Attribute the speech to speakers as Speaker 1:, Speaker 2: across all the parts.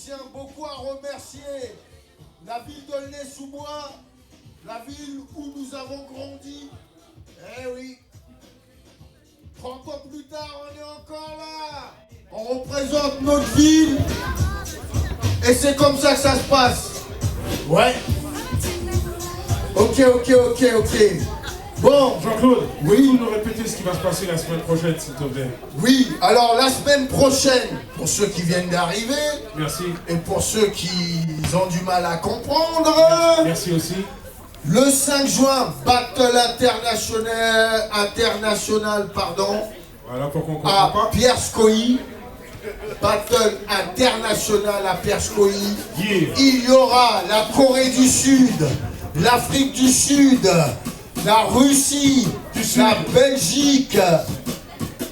Speaker 1: tiens beaucoup à remercier la ville de L'aix-sous-Bois, la ville où nous avons grandi. Eh oui, 30 ans plus tard, on est encore là. On représente notre ville et c'est comme ça que ça se passe. Ouais. Ok. Bon.
Speaker 2: Jean-Claude,
Speaker 1: oui.
Speaker 2: Vous nous répéter ce qui va se passer la semaine prochaine, s'il te plaît.
Speaker 1: Oui, alors la semaine prochaine, pour ceux qui viennent d'arriver,
Speaker 2: merci.
Speaker 1: Et pour ceux qui ont du mal à comprendre,
Speaker 2: merci aussi.
Speaker 1: Le 5 juin, Battle international,
Speaker 2: voilà, pour qu'on
Speaker 1: à
Speaker 2: pas.
Speaker 1: Pierre-Scoï. Battle international à Pierre-Scoï.
Speaker 2: Yeah.
Speaker 1: Il y aura la Corée du Sud, l'Afrique du Sud, la Russie, la Belgique.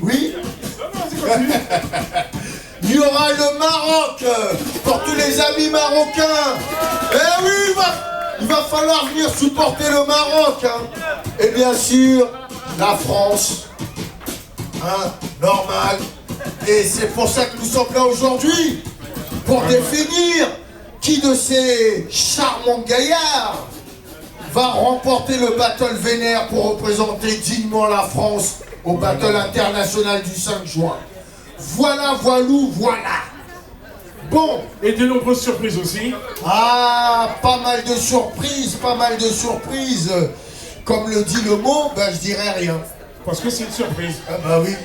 Speaker 1: Oui. Il y aura le Maroc pour tous les amis marocains. Eh oui, il va falloir venir supporter le Maroc. Hein. Et bien sûr, la France. Hein, normal. Et c'est pour ça que nous sommes là aujourd'hui. Pour définir qui de ces charmants gaillards va remporter le Battle Vénère pour représenter dignement la France au Battle international du 5 juin. Voilà. Bon.
Speaker 2: Et de nombreuses surprises aussi.
Speaker 1: Ah, pas mal de surprises. Comme le dit le mot, ben je dirais rien.
Speaker 2: Parce que c'est une surprise.
Speaker 1: Ah bah oui.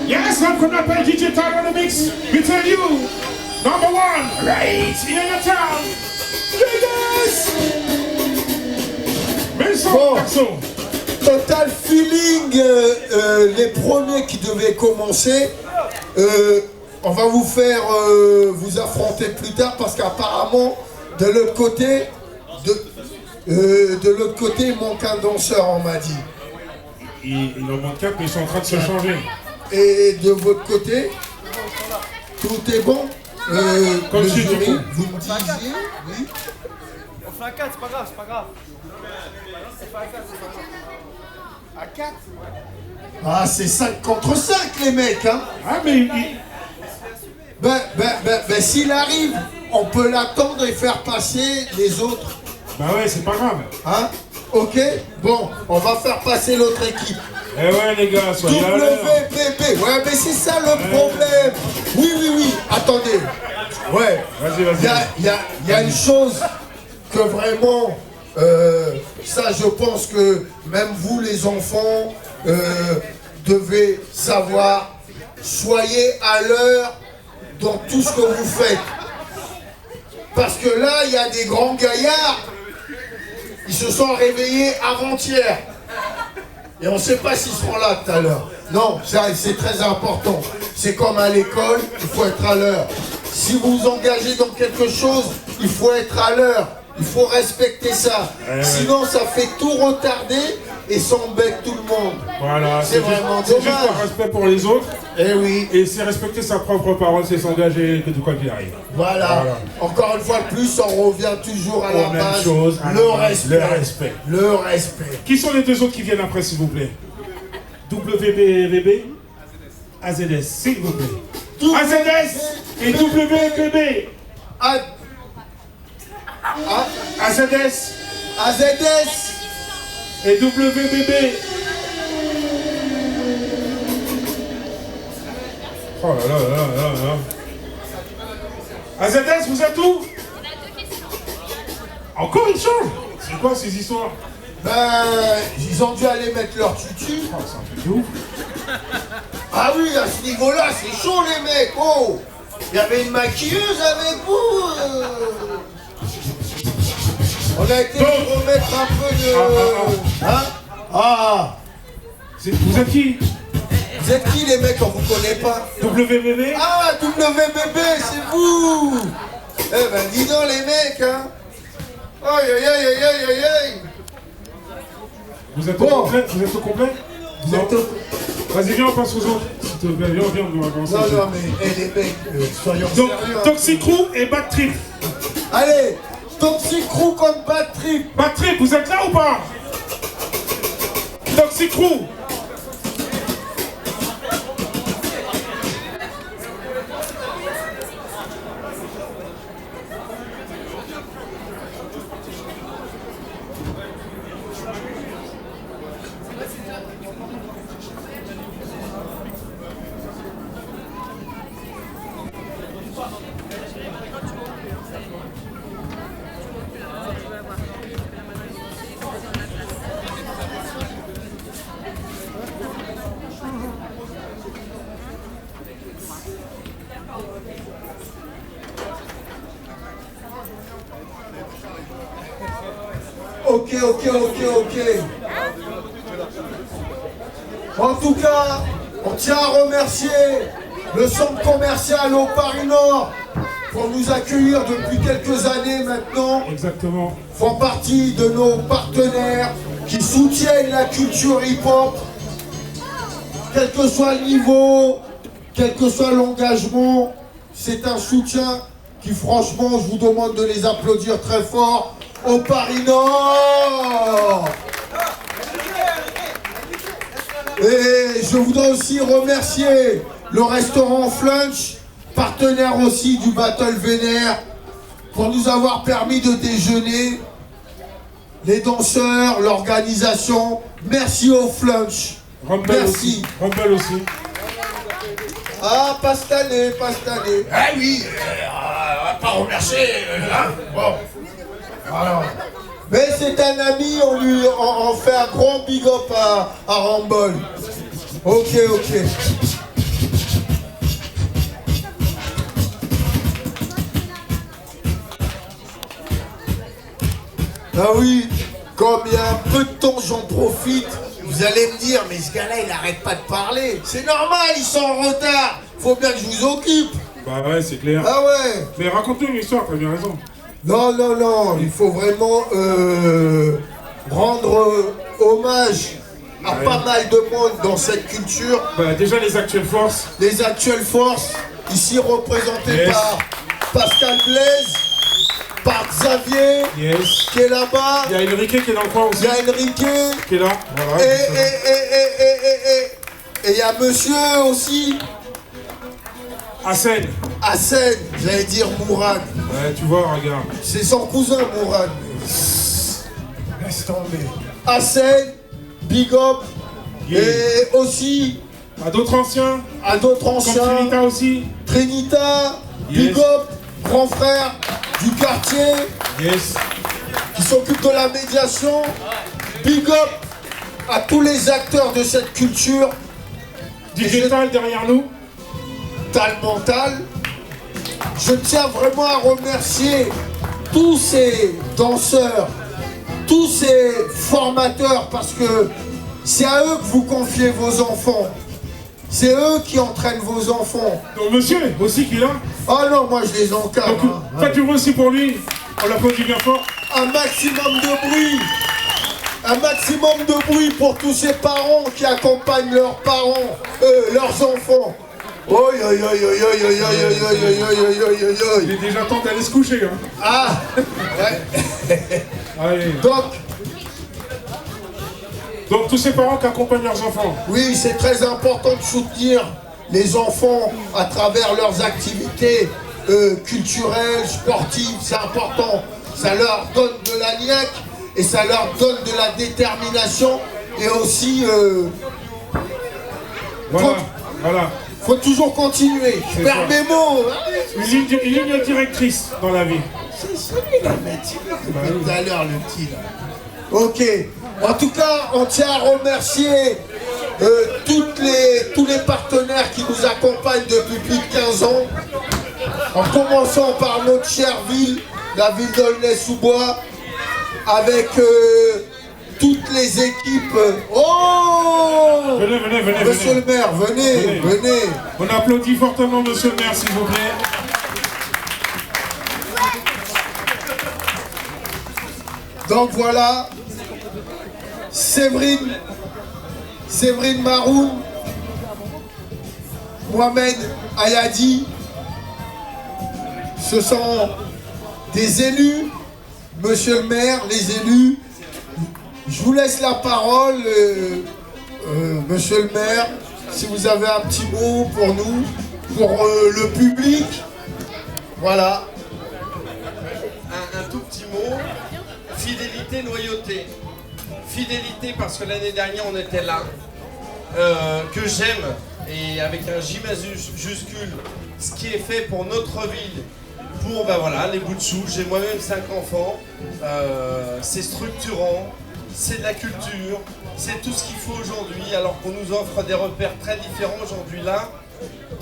Speaker 2: Yes, I'm gonna play DJ Tyler on the mix. We tell you, number one, right in your town. Yes. Mais sans garçon.
Speaker 1: Total Feeling, les premiers qui devaient commencer, on va vous faire vous affronter plus tard parce qu'apparemment de l'autre côté, il manque un danseur, on m'a dit.
Speaker 2: Il en manque un, mais ils sont en train de se changer.
Speaker 1: Et de votre côté, tout est bon.
Speaker 2: Comme
Speaker 1: le
Speaker 2: je
Speaker 1: jury,
Speaker 2: dis,
Speaker 1: vous me disiez, oui.
Speaker 3: On fait un 4, c'est pas grave. On fait un 4,
Speaker 1: À 4. Ah, c'est 5 contre 5, les mecs, hein.
Speaker 2: Ah, mais
Speaker 1: Ben, s'il arrive, on peut l'attendre et faire passer les autres.
Speaker 2: bah ouais, c'est pas grave.
Speaker 1: Hein? Ok? Bon, on va faire passer l'autre équipe.
Speaker 2: Eh ouais, les gars, soyez à l'heure.
Speaker 1: WPP. Ouais, mais c'est ça le problème. Oui. Attendez. Ouais.
Speaker 2: Vas-y.
Speaker 1: Il y a une chose que vraiment, ça je pense que même vous les enfants devez savoir. Soyez à l'heure dans tout ce que vous faites. Parce que là, il y a des grands gaillards. Ils se sont réveillés avant-hier. Et on ne sait pas s'ils seront là tout à l'heure. Non, c'est très important. C'est comme à l'école, il faut être à l'heure. Si vous vous engagez dans quelque chose, il faut être à l'heure. Il faut respecter ça. Sinon, ça fait tout retarder et ça embête tout le monde.
Speaker 2: Voilà,
Speaker 1: c'est vraiment dommage.
Speaker 2: C'est juste un respect pour les autres.
Speaker 1: Eh oui.
Speaker 2: Et c'est respecter sa propre parole, c'est s'engager de quoi qu'il arrive.
Speaker 1: Voilà. Encore une fois de plus, on revient toujours à la base.
Speaker 2: Chose,
Speaker 1: Le respect.
Speaker 2: Qui sont les deux autres qui viennent après, s'il vous plaît? WBBB, AZS, s'il vous plaît. AZS et WBB. AZS et WBB. Oh là. AZS, vous êtes où? Encore une chose? C'est quoi ces histoires?
Speaker 1: Ben, ils ont dû aller mettre leur tutu.
Speaker 2: Oh, c'est un truc de ouf.
Speaker 1: Ah oui, à ce niveau-là, c'est chaud les mecs. Oh, il y avait une maquilleuse avec vous. On a été remettre un peu de... Hein?
Speaker 2: Vous êtes qui?
Speaker 1: Vous êtes qui les mecs, on vous connaît pas?
Speaker 2: WBB?
Speaker 1: Ah, WBB, c'est vous. Eh ben, dis donc les mecs, hein. Aïe.
Speaker 2: Vous êtes au complet? Vas-y, viens, on passe aux autres. S'il te plaît, viens, on va commencer.
Speaker 1: Non, mais les mecs, soyons sérieux.
Speaker 2: Toxic Crew et Bad Trip.
Speaker 1: Allez, Toxic Crew contre Bad Trip.
Speaker 2: Bad Trip, vous êtes là ou pas? Toxic Crew.
Speaker 1: ok. En tout cas, on tient à remercier le centre commercial au Paris Nord pour nous accueillir depuis quelques années maintenant.
Speaker 2: Exactement.
Speaker 1: Font partie de nos partenaires qui soutiennent la culture hip-hop, quel que soit le niveau, quel que soit l'engagement. C'est un soutien qui, franchement, je vous demande de les applaudir très fort au Paris Nord. Et je voudrais aussi remercier le restaurant Flunch, partenaire aussi du Battle Vénère, pour nous avoir permis de déjeuner. Les danseurs, l'organisation, merci au Flunch. Merci.
Speaker 2: Rumble aussi.
Speaker 1: Ah, pas cette année.
Speaker 4: Ah oui, on va pas remercier. Hein, bon.
Speaker 1: Alors, mais c'est un ami, on fait un grand big up à Rumble. Ok. Ah oui, comme il y a un peu de temps, j'en profite. Vous allez me dire, mais ce gars-là, il arrête pas de parler. C'est normal, ils sont en retard. Faut bien que je vous occupe.
Speaker 2: Bah ouais, c'est clair.
Speaker 1: Ah ouais.
Speaker 2: Mais raconte-nous une histoire, t'as bien raison.
Speaker 1: Non, il faut vraiment rendre hommage à pas mal de monde dans cette culture.
Speaker 2: Bah déjà les actuelles forces.
Speaker 1: Les actuelles forces, ici représentées par Pascal Blaise, par Xavier, qui est là-bas.
Speaker 2: Il y a Enrique qui est dans le coin aussi.
Speaker 1: Il y a Enrique.
Speaker 2: Qui est là. Voilà.
Speaker 1: Et il y a monsieur aussi.
Speaker 2: Hassen.
Speaker 1: J'allais dire Mourad.
Speaker 2: Ouais, tu vois, regarde.
Speaker 1: C'est son cousin, Mourad. Laisse tomber. Hassen, big up.
Speaker 2: Yeah.
Speaker 1: Et aussi
Speaker 2: À d'autres anciens.
Speaker 1: Comme
Speaker 2: Trinita aussi.
Speaker 1: Trinita,
Speaker 2: Yes.
Speaker 1: big up, grand frère du quartier
Speaker 2: Yes.
Speaker 1: qui s'occupe de la médiation. Big up à tous les acteurs de cette culture.
Speaker 2: Digital derrière nous.
Speaker 1: Mental. Je tiens vraiment à remercier tous ces danseurs, tous ces formateurs, parce que c'est à eux que vous confiez vos enfants. C'est eux qui entraînent vos enfants.
Speaker 2: Donc monsieur aussi qui est là.
Speaker 1: Oh non, moi je les encadre.
Speaker 2: Donc faites du bruit aussi pour lui. On l'applaudit bien fort.
Speaker 1: Un maximum de bruit. Un maximum de bruit pour tous ces parents qui accompagnent leurs parents, leurs enfants. Oi.
Speaker 2: Il est déjà temps d'aller se coucher. Hein.
Speaker 1: Ah ouais.
Speaker 2: Allez. Donc tous ces parents qui accompagnent leurs enfants.
Speaker 1: Oui, c'est très important de soutenir les enfants à travers leurs activités culturelles, sportives. C'est important. Ça leur donne de la niaque et ça leur donne de la détermination. Et aussi,
Speaker 2: Voilà.
Speaker 1: faut toujours continuer. Je perds mes mots.
Speaker 2: Une ligne directrice dans la vie.
Speaker 1: C'est celui-là, tout à l'heure, le petit là. Ok. En tout cas, on tient à remercier tous les partenaires qui nous accompagnent depuis plus de 15 ans. En commençant par notre chère ville, la ville d'Aulnay-sous-Bois, avec toutes les équipes. Oh!
Speaker 2: Venez.
Speaker 1: Monsieur le maire, venez.
Speaker 2: On applaudit fortement monsieur le maire, s'il vous plaît.
Speaker 1: Donc voilà, Séverine Maroun, Mohamed Ayadi, ce sont des élus, monsieur le maire, les élus. Je vous laisse la parole, monsieur le maire, si vous avez un petit mot pour nous, pour le public. Voilà.
Speaker 5: Un tout petit mot. Fidélité, loyauté. Fidélité parce que l'année dernière on était là. Que j'aime, et avec un J majuscule, ce qui est fait pour notre ville, pour les bouts de chou. J'ai moi-même 5 enfants. C'est structurant, c'est de la culture, c'est tout ce qu'il faut aujourd'hui, alors qu'on nous offre des repères très différents aujourd'hui là.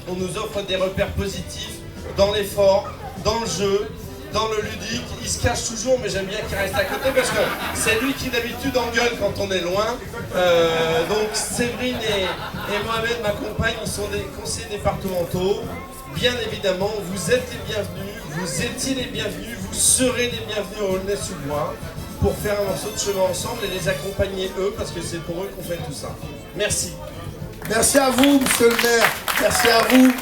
Speaker 5: On nous offre des repères positifs dans l'effort, dans le jeu, dans le ludique. Il se cache toujours, mais j'aime bien qu'il reste à côté parce que c'est lui qui d'habitude engueule quand on est loin. Donc Séverine et Mohamed, ma compagne, ils sont des conseillers départementaux. Bien évidemment, vous êtes les bienvenus, vous étiez les bienvenus, vous serez les bienvenus au Aulnay-sous-Bois pour faire un morceau de chemin ensemble et les accompagner eux, parce que c'est pour eux qu'on fait tout ça. Merci.
Speaker 1: Merci à vous, monsieur le maire. Merci à vous.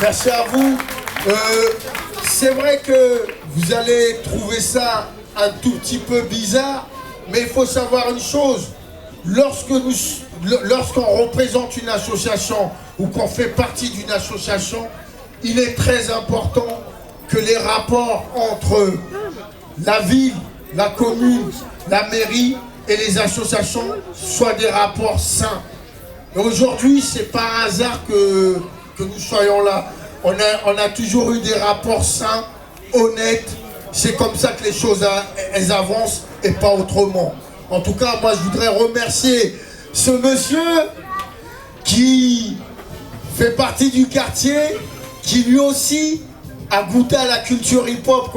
Speaker 1: Merci à vous. C'est vrai que vous allez trouver ça un tout petit peu bizarre, mais il faut savoir une chose. Lorsqu'on représente une association ou qu'on fait partie d'une association, il est très important que les rapports entre la ville, la commune, la mairie et les associations soient des rapports sains. Aujourd'hui, c'est pas un hasard que nous soyons là. On a toujours eu des rapports sains, honnêtes. C'est comme ça que les choses elles avancent et pas autrement. En tout cas, moi, je voudrais remercier ce monsieur qui fait partie du quartier, qui lui aussi a goûté à la culture hip-hop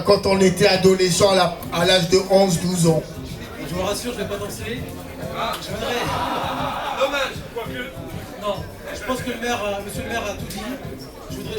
Speaker 1: quand on était adolescent à l'âge de 11-12 ans.
Speaker 3: Je vous rassure, je vais pas danser. Je voudrais...
Speaker 5: Dommage, quoique.
Speaker 3: Non, je pense que monsieur le maire a tout dit. Je voudrais